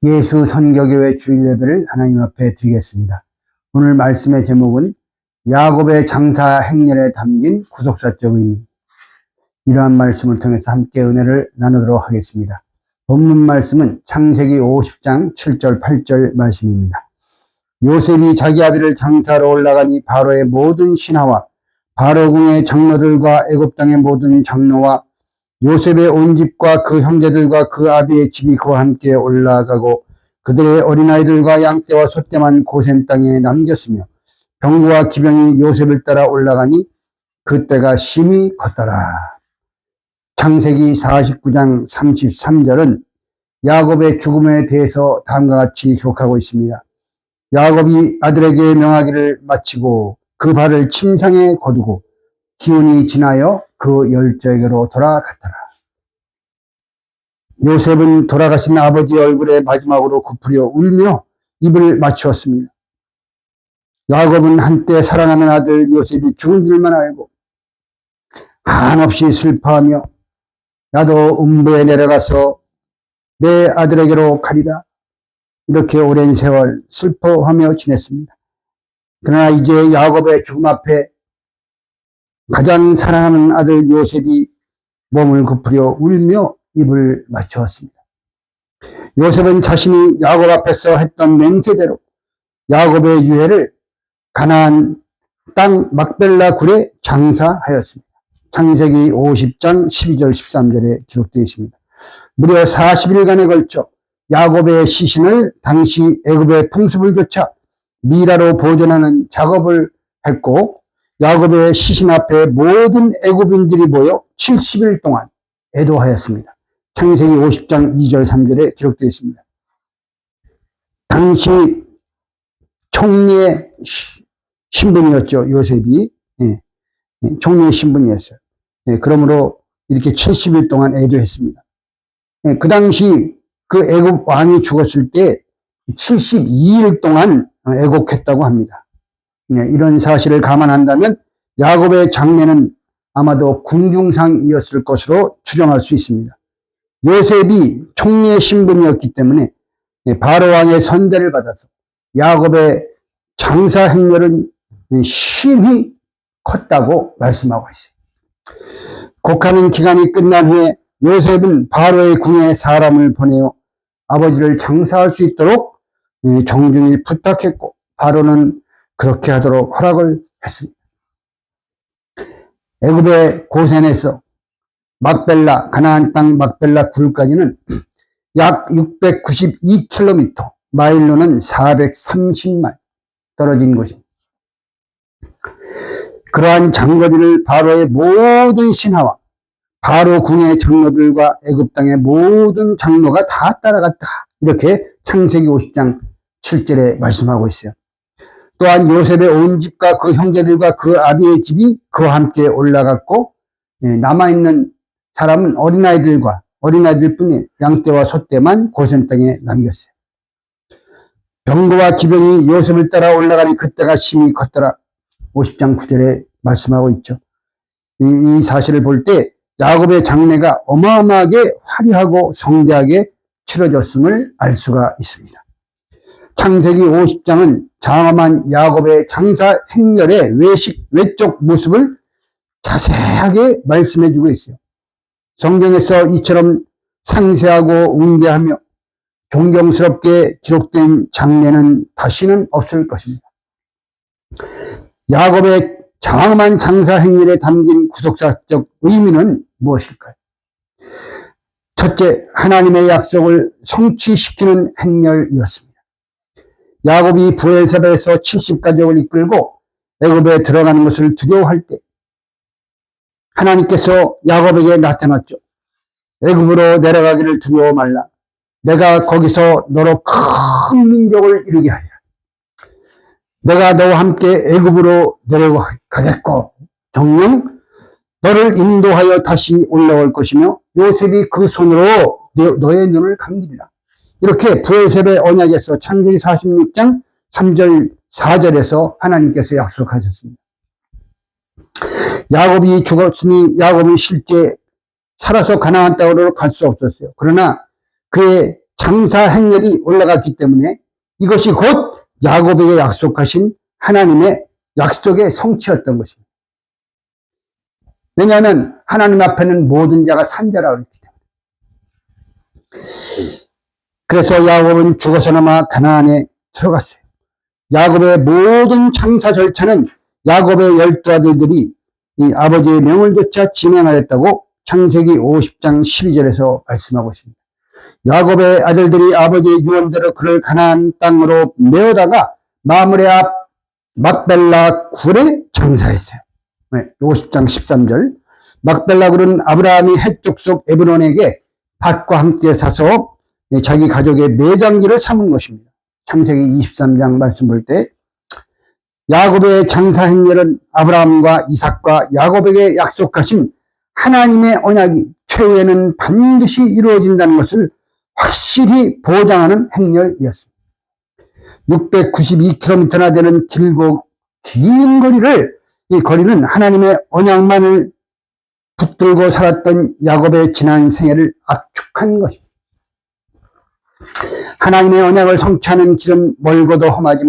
예수 선교교회 주일 예배를 하나님 앞에 드리겠습니다. 오늘 말씀의 제목은 야곱의 장사 행렬에 담긴 구속사적 의미. 이러한 말씀을 통해서 함께 은혜를 나누도록 하겠습니다. 본문 말씀은 창세기 50장 7절 8절 말씀입니다. 요셉이 자기 아비를 장사로 올라가니 바로의 모든 신하와 바로궁의 장로들과 애굽 땅의 모든 장로와 요셉의 온 집과 그 형제들과 그 아비의 집이 그와 함께 올라가고 그들의 어린아이들과 양떼와 소떼만 고센 땅에 남겼으며 병거와 기병이 요셉을 따라 올라가니 그때가 심히 컸더라. 창세기 49장 33절은 야곱의 죽음에 대해서 다음과 같이 기록하고 있습니다. 야곱이 아들에게 명하기를 마치고 그 발을 침상에 거두고 기운이 지나여 그 열조에게로 돌아갔더라. 요셉은 돌아가신 아버지 얼굴에 마지막으로 굽으려 울며 입을 맞추었습니다. 야곱은 한때 사랑하는 아들 요셉이 죽은 줄만 알고 한없이 슬퍼하며 나도 음부에 내려가서 내 아들에게로 가리라. 이렇게 오랜 세월 슬퍼하며 지냈습니다. 그러나 이제 야곱의 죽음 앞에 가장 사랑하는 아들 요셉이 몸을 굽으려 울며 입을 맞추었습니다. 요셉은 자신이 야곱 앞에서 했던 맹세대로 야곱의 유해를 가나안 땅 막벨라 굴에 장사하였습니다. 창세기 50장 12절 13절에 기록되어 있습니다. 무려 40일간에 걸쳐 야곱의 시신을 당시 애굽의 풍습을 교차 미라로 보존하는 작업을 했고 야곱의 시신 앞에 모든 애굽인들이 모여 70일 동안 애도하였습니다. 창세기 50장 2절 3절에 기록되어 있습니다. 당시 총리의 신분이었죠. 요셉이. 총리의 신분이었어요. 그러므로 이렇게 70일 동안 애도했습니다. 그 당시 그 애굽 왕이 죽었을 때 72일 동안 애곡했다고 합니다. 이런 사실을 감안한다면 야곱의 장례는 아마도 궁중상이었을 것으로 추정할 수 있습니다. 요셉이 총리의 신분이었기 때문에 바로왕의 선대를 받아서 야곱의 장사 행렬은 심히 컸다고 말씀하고 있어요. 곡하는 기간이 끝난 후에 요셉은 바로의 궁에 사람을 보내어 아버지를 장사할 수 있도록 정중히 부탁했고 바로는 그렇게 하도록 허락을 했습니다. 애굽의 고센에서 막벨라, 가나안 땅 막벨라 굴까지는 약 692km, 마일로는 430마일 떨어진 곳입니다. 그러한 장거리를 바로의 모든 신하와 바로 궁의 장로들과 애굽 땅의 모든 장로가 다 따라갔다. 이렇게 창세기 50장 7절에 말씀하고 있어요. 또한 요셉의 온 집과 그 형제들과 그 아비의 집이 그와 함께 올라갔고 남아있는 사람은 어린아이들 뿐이 양떼와 소떼만 고센 땅에 남겼어요. 병거와 기병이 요셉을 따라 올라가니 그때가 심히 컸더라. 50장 9절에 말씀하고 있죠. 이 사실을 볼 때 야곱의 장례가 어마어마하게 화려하고 성대하게 치러졌음을 알 수가 있습니다. 창세기 50장은 장엄한 야곱의 장사 행렬의 외적 모습을 자세하게 말씀해 주고 있어요. 성경에서 이처럼 상세하고 웅대하며 존경스럽게 기록된 장례는 다시는 없을 것입니다. 야곱의 장엄한 장사 행렬에 담긴 구속사적 의미는 무엇일까요? 첫째, 하나님의 약속을 성취시키는 행렬이었습니다. 야곱이 브엘세바에서 70가족을 이끌고 애굽에 들어가는 것을 두려워할 때 하나님께서 야곱에게 나타났죠. 애굽으로 내려가기를 두려워 말라. 내가 거기서 너로 큰 민족을 이루게 하리라. 내가 너와 함께 애굽으로 내려가겠고 정녕 너를 인도하여 다시 올라올 것이며 요셉이 그 손으로 너의 눈을 감기리라. 이렇게 브엘세바의 언약에서 창세기 46장 3절 4절에서 하나님께서 약속하셨습니다. 야곱이 죽었으니 야곱은 실제 살아서 가나안 땅으로 갈 수 없었어요. 그러나 그의 장사 행렬이 올라갔기 때문에 이것이 곧 야곱에게 약속하신 하나님의 약속의 성취였던 것입니다. 왜냐하면 하나님 앞에는 모든 자가 산자라고 했기 때문에. 그래서 야곱은 죽어서나마 가나안에 들어갔어요. 야곱의 모든 장사 절차는 야곱의 12아들들이 이 아버지의 명을 조차 진행하였다고 창세기 50장 12절에서 말씀하고 있습니다. 야곱의 아들들이 아버지의 유언대로 그를 가나안 땅으로 메어다가 마므레 앞 막벨라 굴에 장사했어요. 50장 13절. 막벨라 굴은 아브라함이 헷 족속 에브론에게 밭과 함께 사서 자기 가족의 매장지를 삼은 것입니다. 창세기 23장 말씀 볼 때 야곱의 장사 행렬은 아브라함과 이삭과 야곱에게 약속하신 하나님의 언약이 최후에는 반드시 이루어진다는 것을 확실히 보장하는 행렬이었습니다. 692km나 되는 길고 긴 거리를, 이 거리는 하나님의 언약만을 붙들고 살았던 야곱의 지난 생애를 압축한 것입니다. 하나님의 언약을 성취하는 길은 멀고도 험하죠.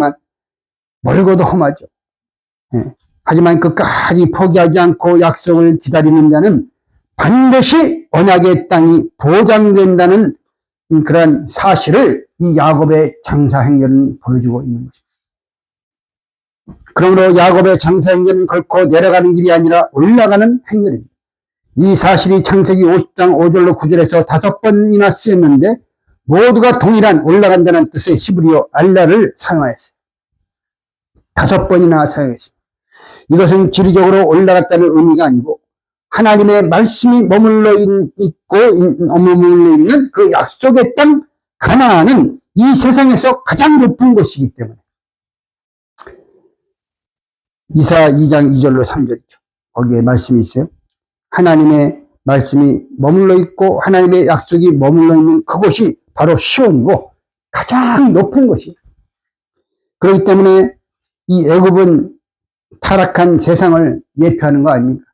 하지만 끝까지 포기하지 않고 약속을 기다리는 자는 반드시 언약의 땅이 보장된다는 그런 사실을 이 야곱의 장사 행렬은 보여주고 있는 것입니다. 그러므로 야곱의 장사 행렬은 결코 내려가는 길이 아니라 올라가는 행렬입니다. 이 사실이 창세기 50장 5절로 9절에서 5번이나 쓰였는데 모두가 동일한 올라간다는 뜻의 히브리어 알라를 사용하였어요. 5번이나 사용했습니다. 이것은 지리적으로 올라갔다는 의미가 아니고 하나님의 말씀이 머물러 있는 그 약속의 땅 가나안은 이 세상에서 가장 높은 곳이기 때문에. 이사 2장 2절로 3절이죠. 거기에 말씀이 있어요. 하나님의 말씀이 머물러 있고 하나님의 약속이 머물러 있는 그곳이 바로 시온이고 가장 높은 곳이에요. 그렇기 때문에 이 애굽은 타락한 세상을 예표하는 거 아닙니까?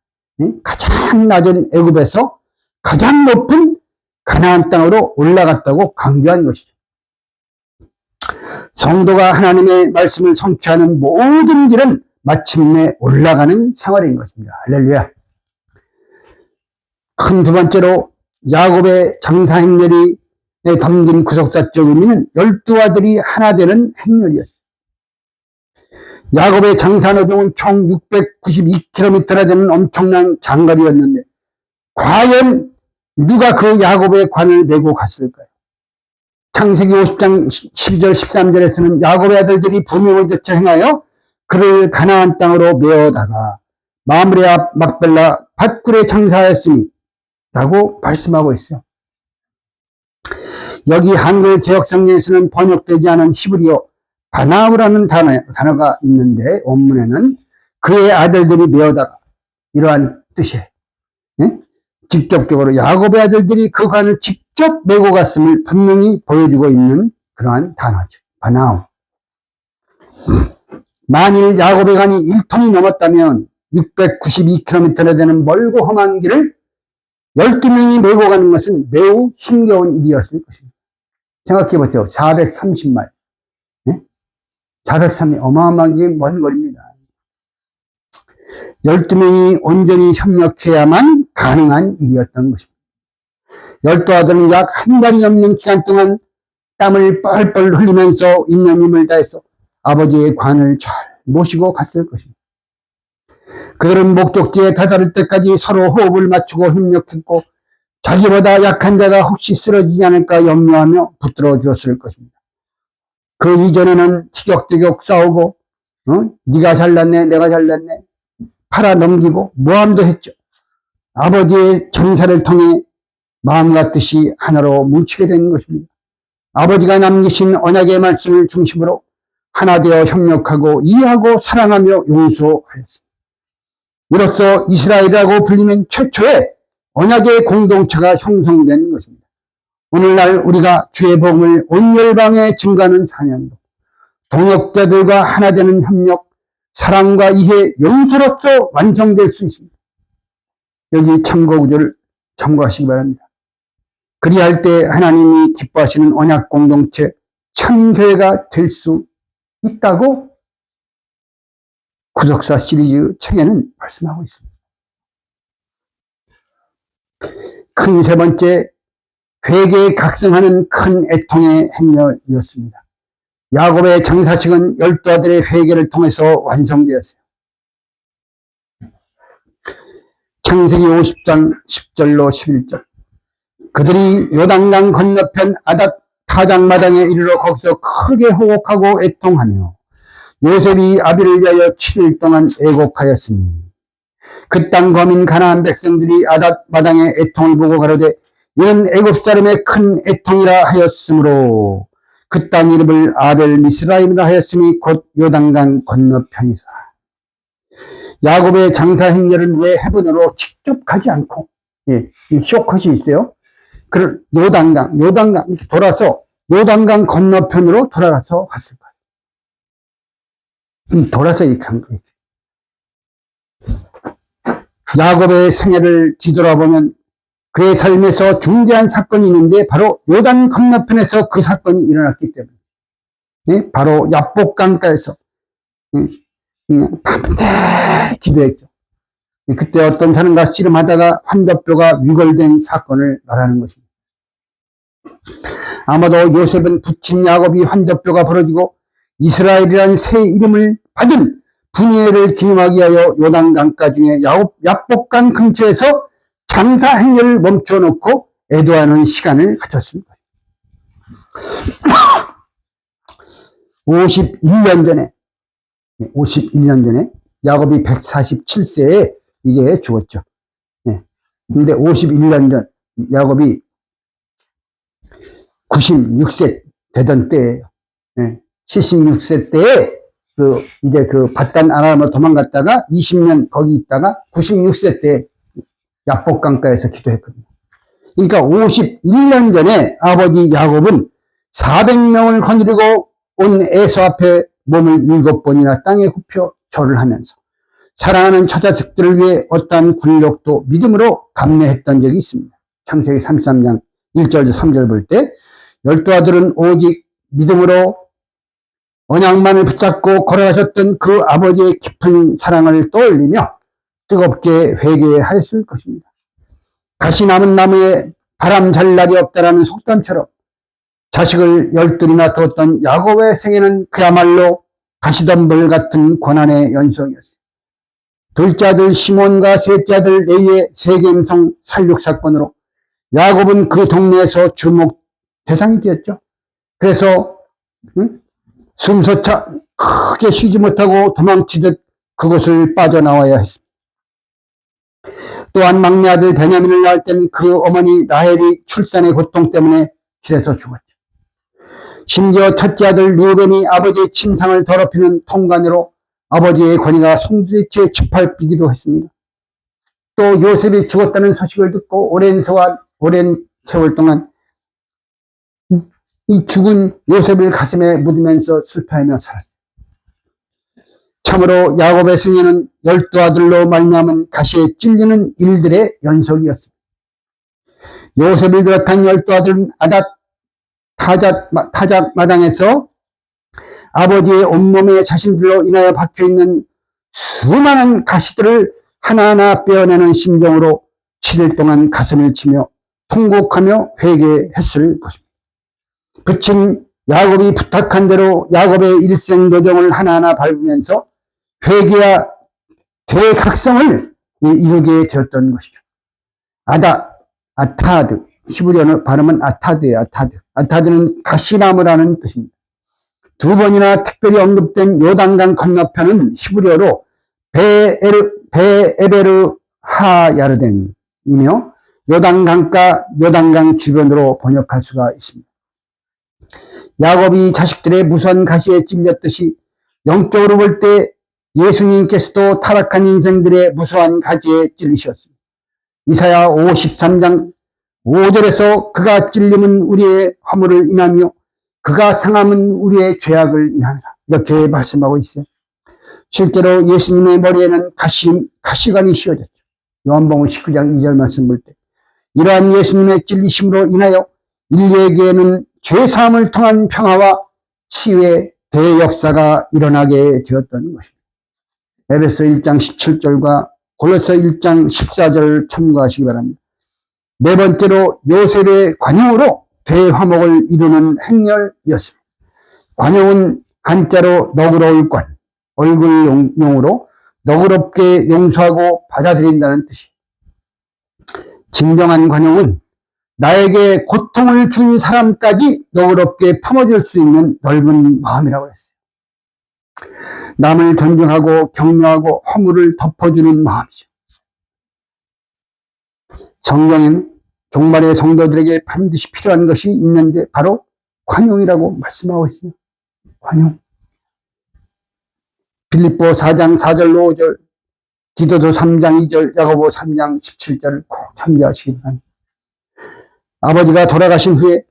가장 낮은 애굽에서 가장 높은 가나안 땅으로 올라갔다고 강조한 것이죠. 성도가 하나님의 말씀을 성취하는 모든 길은 마침내 올라가는 생활인 것입니다. 할렐루야. 큰 두 번째로 야곱의 장사 행렬이 담긴 구속사적 의미는 12아들이 하나 되는 행렬이었어요. 야곱의 장사 노동은 총 692km나 되는 엄청난 장거리였는데 과연 누가 그 야곱의 관을 메고 갔을까요? 창세기 50장 12절 13절에서는 야곱의 아들들이 부명을 조차 행하여 그를 가나안 땅으로 메어다가 마므레 앞 막벨라 밭굴에 장사하였으니 라고 말씀하고 있어요. 여기 한글 개역성경에서는 번역되지 않은 히브리어 바나우라는 단어가 있는데 원문에는 그의 아들들이 메어다가 이러한 뜻이에요. 직접적으로 야곱의 아들들이 그 관을 직접 메고 갔음을 분명히 보여주고 있는 그러한 단어죠. 바나우. 만일 야곱의 관이 1톤이 넘었다면 692km나 되는 멀고 험한 길을 12명이 메고 가는 것은 매우 힘겨운 일이었을 것입니다. 생각해보세요. 430마일. 430, 어마어마하게 먼 거리입니다. 12명이 온전히 협력해야만 가능한 일이었던 것입니다. 12아들은 약 한 달이 넘는 기간 동안 땀을 뻘뻘 흘리면서 있는 힘을 다해서 아버지의 관을 잘 모시고 갔을 것입니다. 그들은 목적지에 다다를 때까지 서로 호흡을 맞추고 협력했고 자기보다 약한 자가 혹시 쓰러지지 않을까 염려하며 붙들어 주었을 것입니다. 그 이전에는 티격태격 싸우고 네가 잘났네 내가 잘났네 팔아 넘기고 모함도 했죠. 아버지의 전사를 통해 마음과 뜻이 하나로 뭉치게 된 것입니다. 아버지가 남기신 언약의 말씀을 중심으로 하나 되어 협력하고 이해하고 사랑하며 용서하였습니다. 이로써 이스라엘이라고 불리는 최초의 언약의 공동체가 형성된 것입니다. 오늘날 우리가 주의 복음을 온 열방에 증거하는 사명도 동역자들과 하나 되는 협력, 사랑과 이해, 용서로서 완성될 수 있습니다. 여기 참고 구절을 참고하시기 바랍니다. 그리할 때 하나님이 기뻐하시는 언약 공동체 참교회가 될 수 있다고 구속사 시리즈 책에는 말씀하고 있습니다. 큰 세 번째, 회개에 각성하는 큰 애통의 행렬이었습니다. 야곱의 장사식은 12아들의 회개를 통해서 완성되었어요. 창세기 50장 10절로 11절. 그들이 요단강 건너편 아닷 타작마당에 이르러 거기서 크게 호곡하고 애통하며 요셉이 아비를 위하여 7일 동안 애곡하였으니 그 땅 거민 가나안 백성들이 아닷 마당에 애통을 보고 가로되 이는 애굽 사람의 큰 애통이라 하였으므로 그 땅 이름을 아벨 미스라임이라 하였으니 곧 요단강 건너편이라. 야곱의 장사 행렬은 왜 헤브론으로 직접 가지 않고, 쇼컷이 있어요. 그 요단강 이렇게 돌아서 요단강 건너편으로 돌아가서 갔을 거예요. 돌아서 이렇게 한 거예요. 야곱의 생애를 뒤돌아보면 그의 삶에서 중대한 사건이 있는데 바로 요단 건너편에서 그 사건이 일어났기 때문에 바로 야복강가에서 밤새 기도했죠. 그때 어떤 사람과 씨름하다가 환덕뼈가 위골된 사건을 말하는 것입니다. 아마도 요셉은 부친 야곱이 환덕뼈가 벌어지고 이스라엘이라는 새 이름을 받은 분이엘을 기념하기 위하여 요단강가 중에 야복강 근처에서 장사 행렬을 멈춰놓고 애도하는 시간을 가졌습니다. 51년 전에 야곱이 147세에 이제 죽었죠. 근데 51년 전 야곱이 96세 되던 때예요. 76세 때에 이제 바단 아람으로 도망갔다가 20년 거기 있다가 96세 때 야복강가에서 기도했거든요. 그러니까 51년 전에 아버지 야곱은 400명을 거느리고 온 에서 앞에 몸을 7번이나 땅에 굽혀 절을 하면서 사랑하는 처자식들을 위해 어떠한 굴욕도 믿음으로 감내했던 적이 있습니다. 창세기 33장 1절 3절 볼 때 12아들은 오직 믿음으로 언약만을 붙잡고 걸어가셨던 그 아버지의 깊은 사랑을 떠올리며 뜨겁게 회개하였을 것입니다. 가시 남은 나무에 바람 잘 날이 없다라는 속담처럼 자식을 12이나 두었던 야곱의 생애는 그야말로 가시덤불 같은 고난의 연속이었어요. 둘째 아들 시몬과 셋째 아들 레위의 세겜성 살육 사건으로 야곱은 그 동네에서 주목 대상이 되었죠. 그래서 숨소차 크게 쉬지 못하고 도망치듯 그곳을 빠져나와야 했습니다. 또한 막내 아들 베냐민을 낳을 때는 그 어머니 라헬이 출산의 고통 때문에 길에서 죽었죠. 심지어 첫째 아들 르우벤이 아버지의 침상을 더럽히는 통관으로 아버지의 권위가 송두리째 짓밟히기도 했습니다. 또 요셉이 죽었다는 소식을 듣고 오랜 세월 동안 이 죽은 요셉을 가슴에 묻으면서 슬퍼하며 살았습니다. 참으로 야곱의 생애는 12아들로 말미암은 가시에 찔리는 일들의 연속이었습니다. 요셉을 비롯한 12아들은 아닷 타작 마당에서 아버지의 온몸에 자신들로 인하여 박혀있는 수많은 가시들을 하나하나 빼어내는 심정으로 7일 동안 가슴을 치며 통곡하며 회개했을 것입니다. 부친 야곱이 부탁한 대로 야곱의 일생 노정을 하나하나 밟으면서 회개와 대각성을 이루게 되었던 것이죠. 아타드, 히브리어 발음은 아타드예요. 아타드는 가시나무라는 뜻입니다. 두 번이나 특별히 언급된 요단강 건너편은 히브리어로 베에베르 하야르덴이며 요단강가, 요단강 주변으로 번역할 수가 있습니다. 야곱이 자식들의 무수한 가시에 찔렸듯이 영적으로 볼 때 예수님께서도 타락한 인생들의 무수한 가시에 찔리셨습니다. 이사야 53장 5절에서 그가 찔림은 우리의 허물을 인하며 그가 상함은 우리의 죄악을 인하니라 이렇게 말씀하고 있어요. 실제로 예수님의 머리에는 가시관이 씌워졌죠. 요한복음 19장 2절 말씀 볼 때 이러한 예수님의 찔리심으로 인하여 인류에게는 죄사함을 통한 평화와 치유의 대역사가 일어나게 되었던 것입니다. 에베소 1장 17절과 골로새 1장 14절을 참고하시기 바랍니다. 네 번째로 요셉의 관용으로 대화목을 이루는 행렬이었습니다. 관용은 한자로 너그러울 관, 얼굴용으로 너그럽게 용서하고 받아들인다는 뜻이. 진정한 관용은 나에게 고통을 준 사람까지 너그럽게 품어줄 수 있는 넓은 마음이라고 했어요. 남을 존중하고 격려하고 허물을 덮어주는 마음이죠. 성경에는 종말의 성도들에게 반드시 필요한 것이 있는데 바로 관용이라고 말씀하고 있어요. 관용. 빌립보 4장 4절로 5절, 디도서 3장 2절, 야고보 3장 17절을 꼭 참조하시기 바랍니다. 아버지가 돌아가신 후에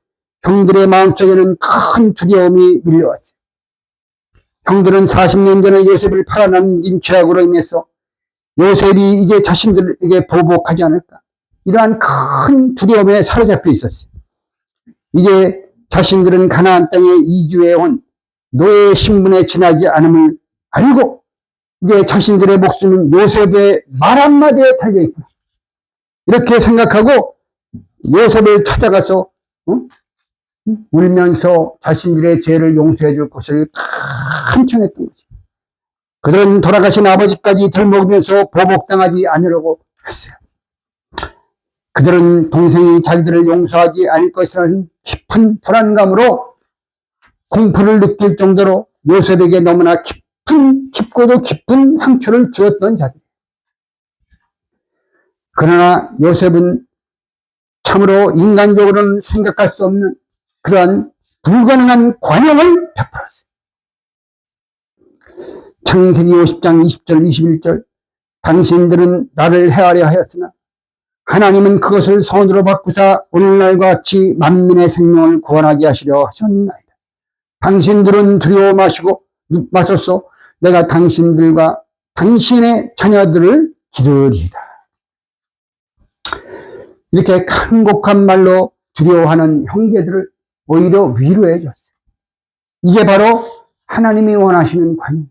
형들의 마음속에는 큰 두려움이 밀려왔어요. 형들은 40년 전에 요셉을 팔아넘긴 죄악으로 인해서 요셉이 이제 자신들에게 보복하지 않을까, 이러한 큰 두려움에 사로잡혀 있었어요. 이제 자신들은 가나안 땅에 이주해온 노예 신분에 지나지 않음을 알고 이제 자신들의 목숨은 요셉의 말 한마디에 달려있구나, 이렇게 생각하고 요셉을 찾아가서 울면서 자신들의 죄를 용서해 줄 것을 간청했던 거죠. 그들은 돌아가신 아버지까지 들먹이면서 보복당하지 않으려고 했어요. 그들은 동생이 자기들을 용서하지 않을 것이라는 깊은 불안감으로 공포를 느낄 정도로 요셉에게 너무나 깊고도 깊은 상처를 주었던 자들. 그러나 요셉은 참으로 인간적으로는 생각할 수 없는 그러한 불가능한 관용을 베풀었어요. 창세기 50장 20절 21절, 당신들은 나를 해하려 하였으나 하나님은 그것을 선으로 바꾸사 오늘날과 같이 만민의 생명을 구원하게 하시려 하셨나이다. 당신들은 두려워 마소서. 내가 당신들과 당신의 자녀들을 기르리라. 이렇게 간곡한 말로 두려워하는 형제들을 오히려 위로해 줬어요. 이게 바로 하나님이 원하시는 관용.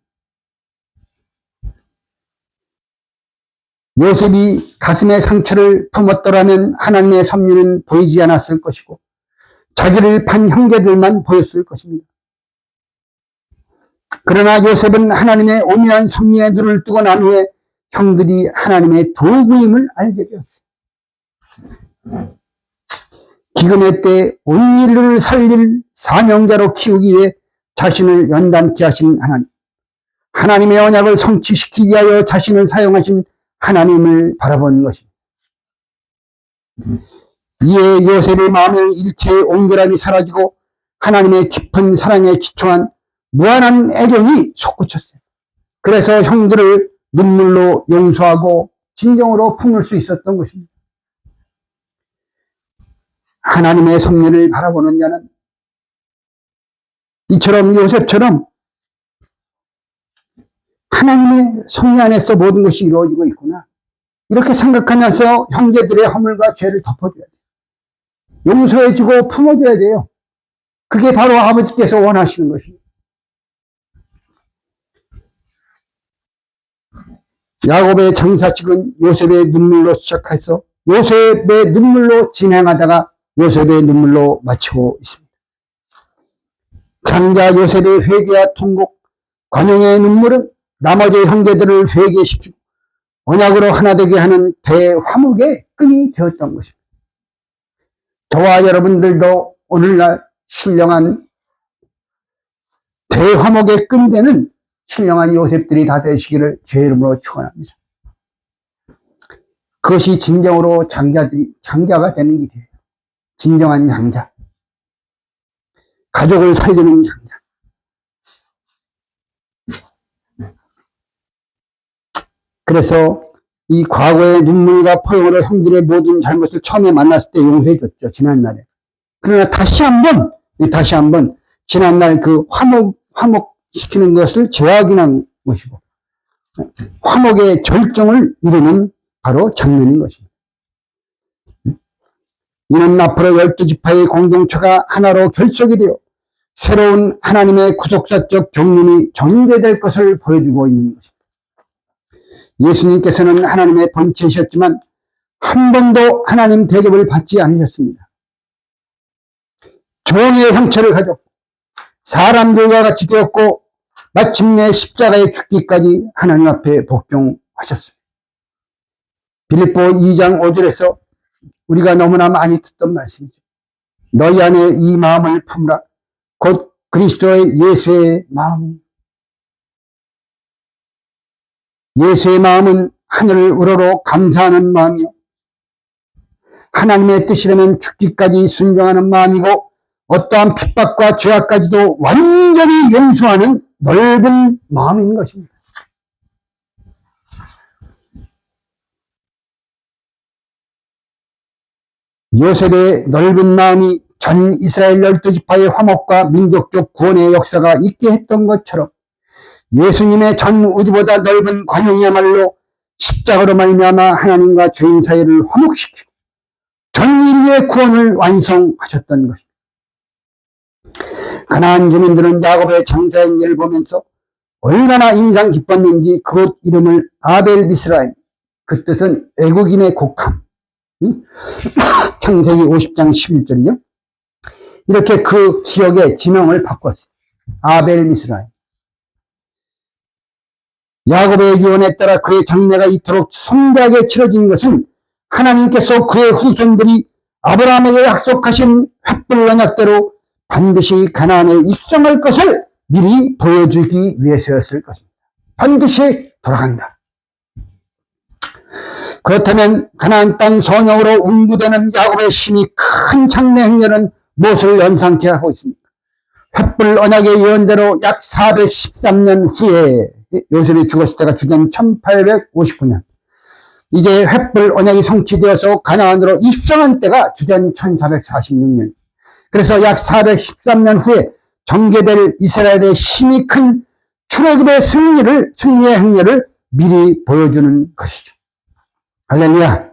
요셉이 가슴에 상처를 품었더라면 하나님의 섭리는 보이지 않았을 것이고 자기를 판 형제들만 보였을 것입니다. 그러나 요셉은 하나님의 오묘한 섭리에 눈을 뜨고 난 후에 형들이 하나님의 도구임을 알게 되었어요. 기근의 때 온 인류를 살릴 사명자로 키우기 위해 자신을 연단케 하신 하나님, 하나님의 언약을 성취시키기 위하여 자신을 사용하신 하나님을 바라본 것입니다. 이에 요셉의 마음에 일체의 온결함이 사라지고 하나님의 깊은 사랑에 기초한 무한한 애정이 솟구쳤어요. 그래서 형들을 눈물로 용서하고 진정으로 품을 수 있었던 것입니다. 하나님의 섭리를 바라보는 자는 이처럼 요셉처럼 하나님의 섭리 안에서 모든 것이 이루어지고 있구나, 이렇게 생각하면서 형제들의 허물과 죄를 덮어줘야 돼요. 용서해주고 품어줘야 돼요. 그게 바로 아버지께서 원하시는 것입니다. 야곱의 장사식은 요셉의 눈물로 시작해서 요셉의 눈물로 진행하다가 요셉의 눈물로 마치고 있습니다. 장자 요셉의 회개와 통곡, 관용의 눈물은 나머지 형제들을 회개시키고 언약으로 하나 되게 하는 대화목의 끈이 되었던 것입니다. 저와 여러분들도 오늘날 신령한 대화목의 끈 되는 신령한 요셉들이 다 되시기를 주의 이름으로 축원합니다. 그것이 진정으로 장자가 되는 길이에요. 진정한 장자. 가족을 살리는 장자. 그래서 이 과거의 눈물과 포용으로 형들의 모든 잘못을 처음에 만났을 때 용서해 줬죠. 지난날에. 그러나 다시 한번 지난날 그 화목시키는 것을 재확인한 것이고 화목의 절정을 이루는 바로 장면인 것입니다. 이는 앞으로 12지파의 공동체가 하나로 결속이 되어 새로운 하나님의 구속사적 경륜이 전개될 것을 보여주고 있는 것입니다. 예수님께서는 하나님의 본체이셨지만 한 번도 하나님 대접을 받지 않으셨습니다. 종의 형체를 가졌고 사람들과 같이 되었고 마침내 십자가에 죽기까지 하나님 앞에 복종하셨습니다. 빌립보 2장 5절에서 우리가 너무나 많이 듣던 말씀이죠. 너희 안에 이 마음을 품으라. 곧 그리스도의 예수의 마음입니다. 예수의 마음은 하늘을 우러러 감사하는 마음이요. 하나님의 뜻이라면 죽기까지 순종하는 마음이고 어떠한 핍박과 죄악까지도 완전히 용서하는 넓은 마음인 것입니다. 요셉의 넓은 마음이 전 이스라엘 12지파의 화목과 민족적 구원의 역사가 있게 했던 것처럼 예수님의 전 우주보다 넓은 관용이야말로 십자가로 말미암아 하나님과 죄인 사이를 화목시키고 전 인류의 구원을 완성하셨던 것입니다. 가나안 주민들은 야곱의 장사한 일을 보면서 얼마나 인상 깊었는지 그곳 이름을 아벨 미스라임, 그 뜻은 애국인의 곡함, 창세기 50장 11절이요. 이렇게 그 지역의 지명을 바꿨어요. 아벨 미스라임. 야곱의 유언에 따라 그의 장래가 이토록 성대하게 치러진 것은 하나님께서 그의 후손들이 아브라함에게 약속하신 횃불 언약대로 반드시 가나안에 입성할 것을 미리 보여주기 위해서였을 것입니다. 반드시 돌아간다. 그렇다면 가나안 땅 선역으로 운구되는 야곱의 힘이 큰 장래 행렬은 무엇을 연상케 하고 있습니까? 횃불 언약의 예언대로 약 413년 후에 요셉이 죽었을 때가 주전 1859년, 이제 횃불 언약이 성취되어서 가나안으로 입성한 때가 주전 1446년. 그래서 약 413년 후에 전개될 이스라엘의 힘이 큰 출애굽의 승리의 행렬을 미리 보여주는 것이죠. 할렐루야.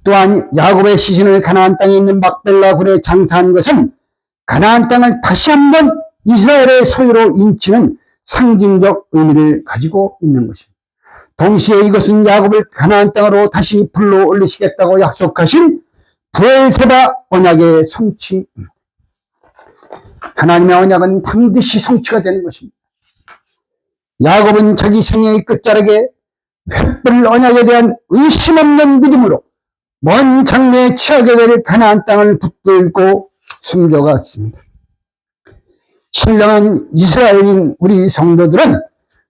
또한 야곱의 시신을 가나안 땅에 있는 막벨라 굴에 장사한 것은 가나안 땅을 다시 한번 이스라엘의 소유로 인치는 상징적 의미를 가지고 있는 것입니다. 동시에 이것은 야곱을 가나안 땅으로 다시 불러 올리시겠다고 약속하신 브엘세바 언약의 성취입니다. 하나님의 언약은 반드시 성취가 되는 것입니다. 야곱은 자기 생애의 끝자락에 횃불 언약에 대한 의심 없는 믿음으로 먼 장래에 취하게 될 가나안 땅을 붙들고 숨겨갔습니다. 신령한 이스라엘인 우리 성도들은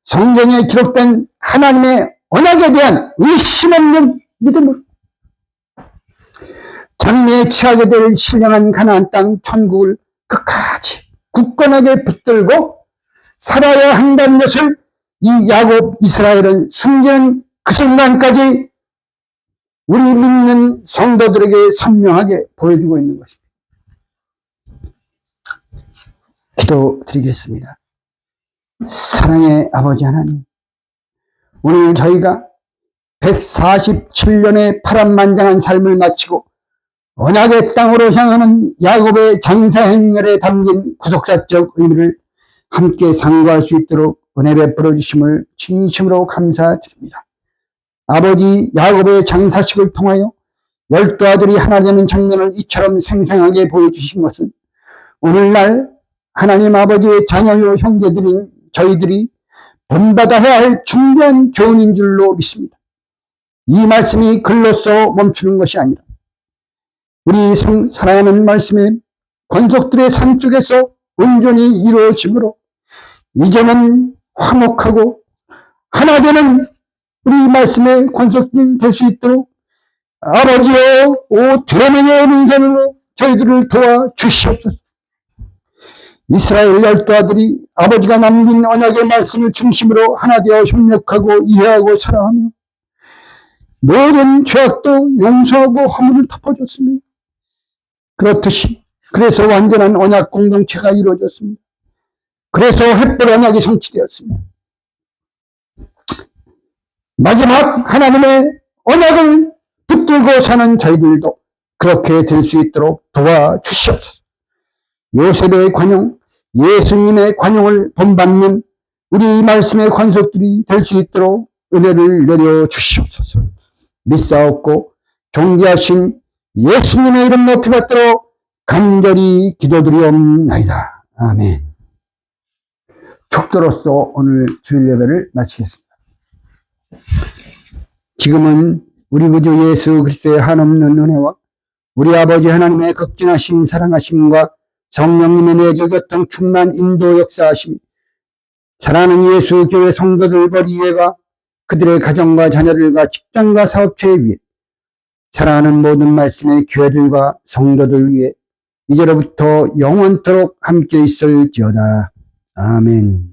성경에 기록된 하나님의 언약에 대한 의심 없는 믿음으로 장래에 취하게 될 신령한 가나안 땅 천국을 끝까지 굳건하게 붙들고 살아야 한다는 것을 이 야곱 이스라엘은 숨기는 그 순간까지 우리 믿는 성도들에게 선명하게 보여주고 있는 것입니다. 기도드리겠습니다. 사랑의 아버지 하나님, 오늘 저희가 147년의 파란만장한 삶을 마치고 언약의 땅으로 향하는 야곱의 장사행렬에 담긴 구속사적 의미를 함께 상고할 수 있도록 은혜 베풀어 주심을 진심으로 감사드립니다. 아버지 야곱의 장사식을 통하여 12 아들이 하나 되는 장면을 이처럼 생생하게 보여주신 것은 오늘날 하나님 아버지의 자녀요 형제들인 저희들이 본받아야 할 중요한 교훈인 줄로 믿습니다. 이 말씀이 글로써 멈추는 것이 아니라 우리 사랑하는 말씀의 권속들의 삶 속에서 온전히 이루어지므로 이제는 화목하고 하나 되는 우리 말씀의 권속들이 될 수 있도록 아버지여 오 대면의 은선으로 저희들을 도와주시옵소서. 이스라엘 12 아들이 아버지가 남긴 언약의 말씀을 중심으로 하나 되어 협력하고 이해하고 사랑하며 모든 죄악도 용서하고 허물을 덮어줬습니다. 그렇듯이 그래서 완전한 언약 공동체가 이루어졌습니다. 그래서 횃불 언약이 성취되었습니다. 마지막 하나님의 언약을 붙들고 사는 저희들도 그렇게 될 수 있도록 도와주시옵소서. 요셉의 관용, 예수님의 관용을 본받는 우리 말씀의 관속들이 될 수 있도록 은혜를 내려주시옵소서. 믿사옵고 존귀하신 예수님의 이름 높이 받도록 간절히 기도드리옵나이다. 아멘. 축도로서 오늘 주일 예배를 마치겠습니다. 지금은 우리 구주 예수 그리스도의 한없는 은혜와 우리 아버지 하나님의 극진하신 사랑하심과 성령님의 내적 교통 충만 인도 역사하심이 사랑하는 예수 교회 성도들 머리에가 그들의 가정과 자녀들과 직장과 사업체에 위해 사랑하는 모든 말씀의 교회들과 성도들 위해 이제로부터 영원토록 함께 있을지어다. 아멘.